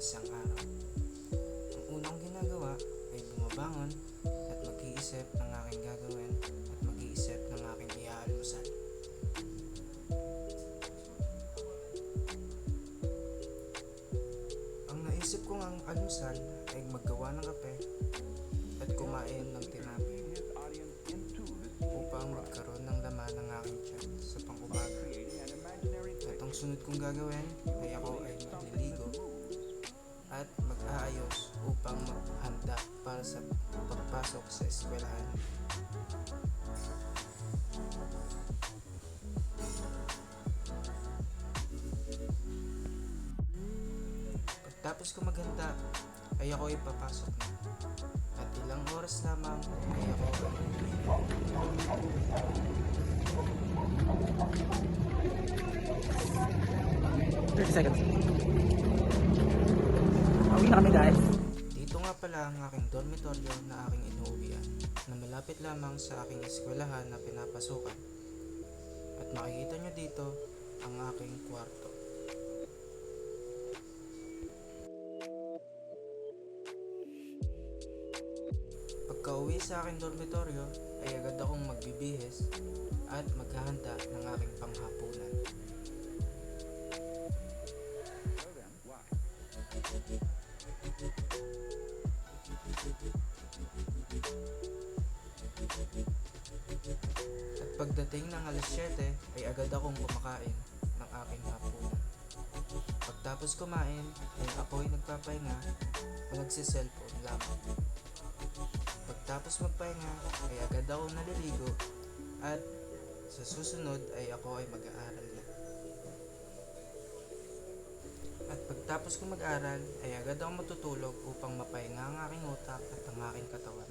isang araw. Ang unang ginagawa ay bumabangon at mag-iisip ng aking gagawin at mag-iisip ng aking iaalmusal. Ang naisip kong ang almusal ay maggawa ng kape at kumain ng tinapay upang magkaroon ng laman ng aking tiyan sa pang-umaga. At ang sunod kong gagawin ay ako ay magliligo at mag-aayos upang maghanda para sa pagpasok sa eskwelahan. Pagtapos ko maghanda ay ako ay papasok na at ilang oras lamang ay ako ay 30 seconds. Pauwi na kami guys. Dito nga pala ang aking dormitoryo na aking inuuwian na malapit lamang sa aking eskwelahan na pinapasukan. At makikita nyo dito ang aking kwarto. Pagka-uwi sa aking dormitoryo ay agad akong magbibihis at maghahanda ng aking panghapunan. At pagdating ng alas 7 ay agad akong kumakain ng aking hapunan. Pagtapos kumain ay ako'y nagpapahinga o nagsiselfone lamang. Pagtapos magpahinga ay agad akong naliligo at sa susunod ay ako ay mag-aaral na. At pagtapos ko mag-aral ay agad akong matutulog upang mapahinga ang aking utak at ang aking katawan.